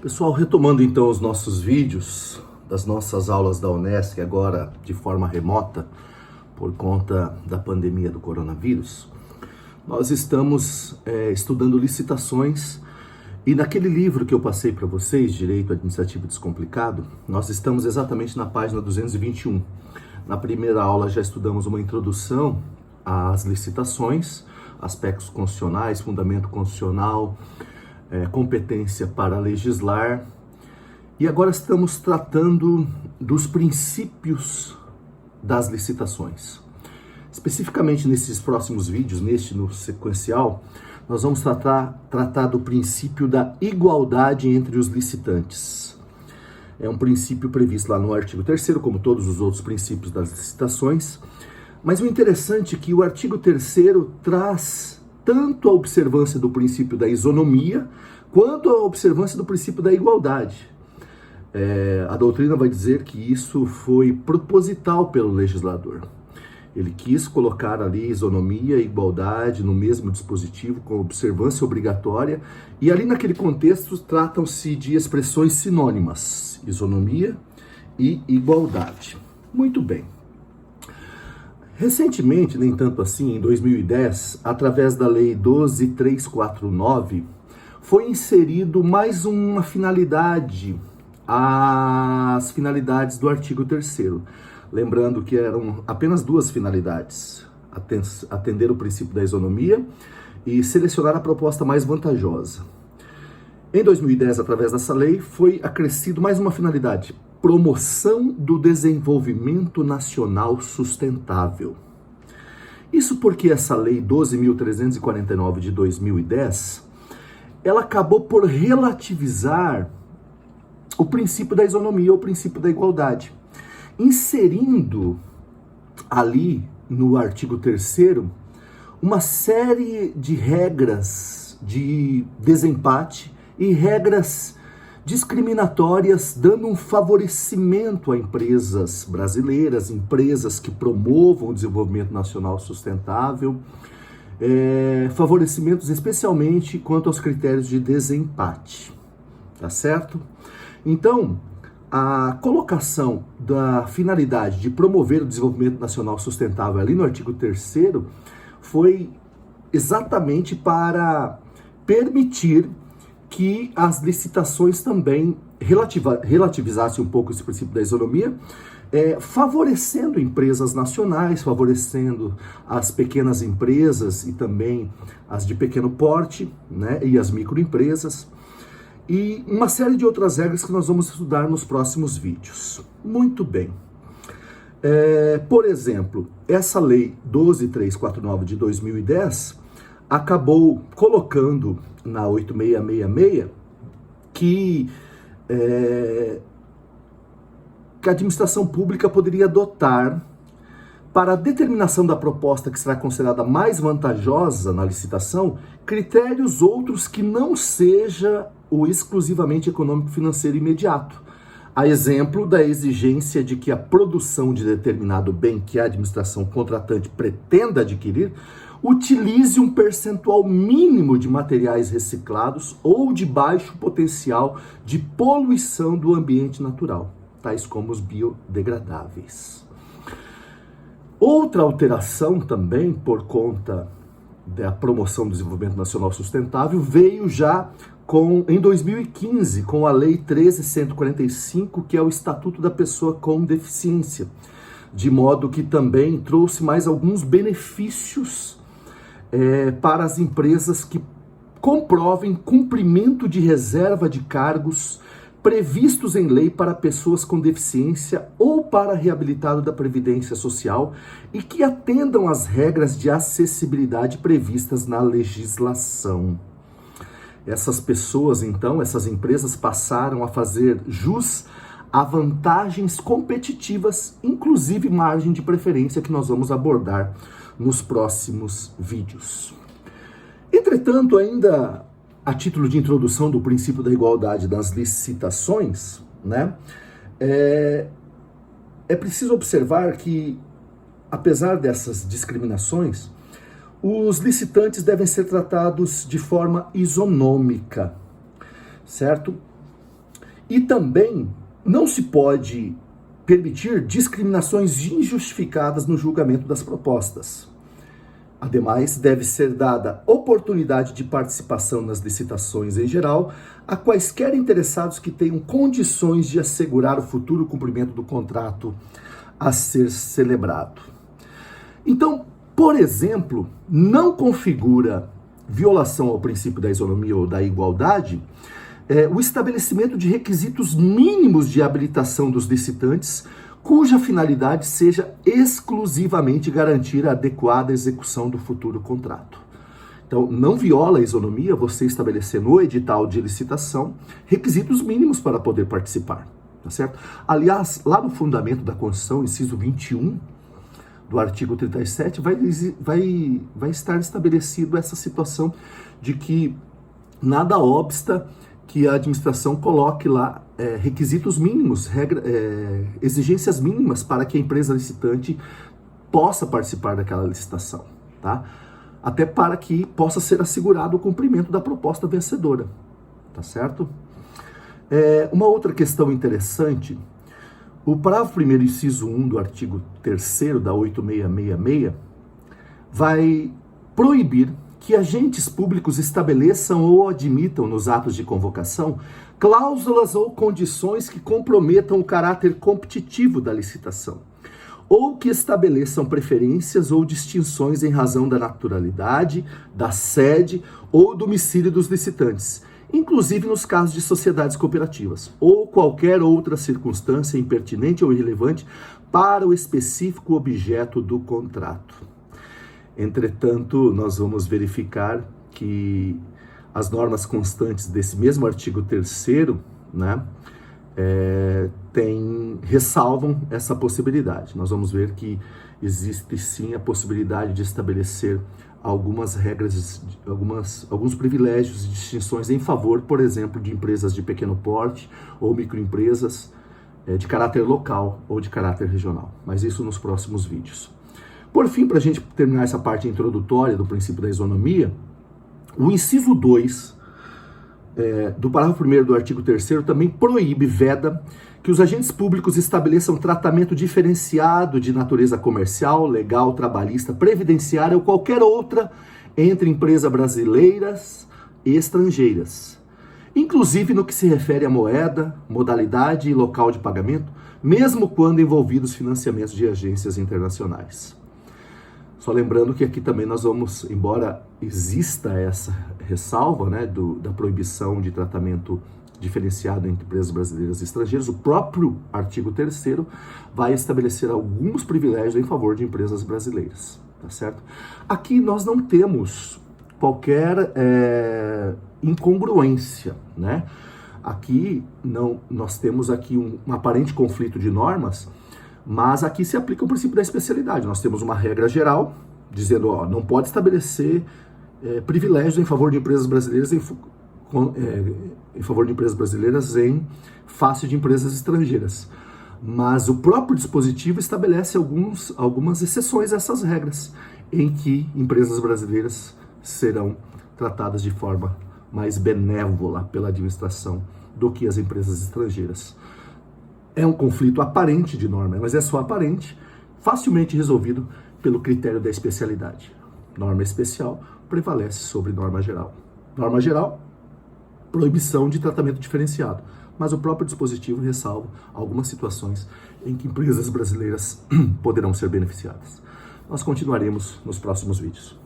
Pessoal, retomando então os nossos vídeos das nossas aulas da Unesc, agora de forma remota, por conta da pandemia do coronavírus, nós estamos estudando licitações e naquele livro que eu passei para vocês, Direito Administrativo Descomplicado, nós estamos exatamente na página 221. Na primeira aula já estudamos uma introdução às licitações, aspectos constitucionais, fundamento constitucional, competência para legislar, e agora estamos tratando dos princípios das licitações. Especificamente nesses próximos vídeos, no sequencial, nós vamos tratar do princípio da igualdade entre os licitantes. É um princípio previsto lá no artigo 3º, como todos os outros princípios das licitações, mas o interessante é que o artigo 3º traz tanto a observância do princípio da isonomia, quanto a observância do princípio da igualdade. A doutrina vai dizer que isso foi proposital pelo legislador. Ele quis colocar ali isonomia e igualdade no mesmo dispositivo, com observância obrigatória, e ali naquele contexto tratam-se de expressões sinônimas, isonomia e igualdade. Muito bem. Recentemente, nem tanto assim, em 2010, através da Lei 12.349, foi inserido mais uma finalidade às finalidades do artigo 3º. Lembrando que eram apenas duas finalidades: atender o princípio da isonomia e selecionar a proposta mais vantajosa. Em 2010, através dessa lei, foi acrescido mais uma finalidade: promoção do desenvolvimento nacional sustentável. Isso porque essa lei 12.349 de 2010, ela acabou por relativizar o princípio da isonomia, o princípio da igualdade, inserindo ali no artigo 3º uma série de regras de desempate e regras discriminatórias, dando um favorecimento a empresas brasileiras, empresas que promovam o desenvolvimento nacional sustentável, favorecimentos especialmente quanto aos critérios de desempate, tá certo? Então, a colocação da finalidade de promover o desenvolvimento nacional sustentável ali no artigo 3º foi exatamente para permitir que as licitações também relativizassem um pouco esse princípio da isonomia, favorecendo empresas nacionais, favorecendo as pequenas empresas e também as de pequeno porte, né, e as microempresas, e uma série de outras regras que nós vamos estudar nos próximos vídeos. Muito bem. Por exemplo, essa lei 12.349 de 2010 acabou colocando na 8666 que a administração pública poderia adotar, para a determinação da proposta que será considerada mais vantajosa na licitação, critérios outros que não seja o exclusivamente econômico-financeiro imediato. A exemplo da exigência de que a produção de determinado bem que a administração contratante pretenda adquirir utilize um percentual mínimo de materiais reciclados ou de baixo potencial de poluição do ambiente natural, tais como os biodegradáveis. Outra alteração também, por conta da promoção do desenvolvimento nacional sustentável, veio já em 2015, com a Lei 13.145, que é o Estatuto da Pessoa com Deficiência, de modo que também trouxe mais alguns benefícios para as empresas que comprovem cumprimento de reserva de cargos previstos em lei para pessoas com deficiência ou para reabilitado da Previdência Social e que atendam às regras de acessibilidade previstas na legislação. Essas pessoas, então, essas empresas passaram a fazer jus a vantagens competitivas, inclusive margem de preferência, que nós vamos abordar nos próximos vídeos. Entretanto, ainda a título de introdução do princípio da igualdade das licitações, né, é preciso observar que, apesar dessas discriminações, os licitantes devem ser tratados de forma isonômica, certo? E também não se pode permitir discriminações injustificadas no julgamento das propostas. Ademais, deve ser dada oportunidade de participação nas licitações em geral a quaisquer interessados que tenham condições de assegurar o futuro cumprimento do contrato a ser celebrado. Então, por exemplo, não configura violação ao princípio da isonomia ou da igualdade o estabelecimento de requisitos mínimos de habilitação dos licitantes, cuja finalidade seja exclusivamente garantir a adequada execução do futuro contrato. Então, não viola a isonomia você estabelecer no edital de licitação requisitos mínimos para poder participar, tá certo? Aliás, lá no fundamento da Constituição, inciso 21 do artigo 37, vai estar estabelecido essa situação de que nada obsta que a administração coloque lá requisitos mínimos, exigências mínimas para que a empresa licitante possa participar daquela licitação, tá? Até para que possa ser assegurado o cumprimento da proposta vencedora, tá certo? Uma outra questão interessante, o parágrafo 1º, inciso 1 do artigo 3º da 8666 vai proibir que agentes públicos estabeleçam ou admitam nos atos de convocação cláusulas ou condições que comprometam o caráter competitivo da licitação, ou que estabeleçam preferências ou distinções em razão da naturalidade, da sede ou domicílio dos licitantes, inclusive nos casos de sociedades cooperativas, ou qualquer outra circunstância impertinente ou irrelevante para o específico objeto do contrato. Entretanto, nós vamos verificar que as normas constantes desse mesmo artigo 3º, né, ressalvam essa possibilidade. Nós vamos ver que existe sim a possibilidade de estabelecer algumas regras, alguns privilégios e distinções em favor, por exemplo, de empresas de pequeno porte ou microempresas de caráter local ou de caráter regional. Mas isso nos próximos vídeos. Por fim, para a gente terminar essa parte introdutória do princípio da isonomia, o inciso 2 do parágrafo 1º do artigo 3º também proíbe, veda, que os agentes públicos estabeleçam tratamento diferenciado de natureza comercial, legal, trabalhista, previdenciária ou qualquer outra entre empresas brasileiras e estrangeiras, inclusive no que se refere à moeda, modalidade e local de pagamento, mesmo quando envolvidos financiamentos de agências internacionais. Só lembrando que aqui também nós vamos, embora exista essa ressalva, né, da proibição de tratamento diferenciado entre empresas brasileiras e estrangeiras, o próprio artigo 3º vai estabelecer alguns privilégios em favor de empresas brasileiras, tá certo? Aqui nós não temos qualquer incongruência, né? Aqui nós temos aqui um aparente conflito de normas, mas aqui se aplica o princípio da especialidade. Nós temos uma regra geral dizendo, não pode estabelecer privilégios em favor de empresas brasileiras em favor de empresas brasileiras em face de empresas estrangeiras. Mas o próprio dispositivo estabelece algumas exceções a essas regras, em que empresas brasileiras serão tratadas de forma mais benévola pela administração do que as empresas estrangeiras. É um conflito aparente de norma, mas é só aparente, facilmente resolvido pelo critério da especialidade. Norma especial prevalece sobre norma geral. Norma geral, proibição de tratamento diferenciado, mas o próprio dispositivo ressalva algumas situações em que empresas brasileiras poderão ser beneficiadas. Nós continuaremos nos próximos vídeos.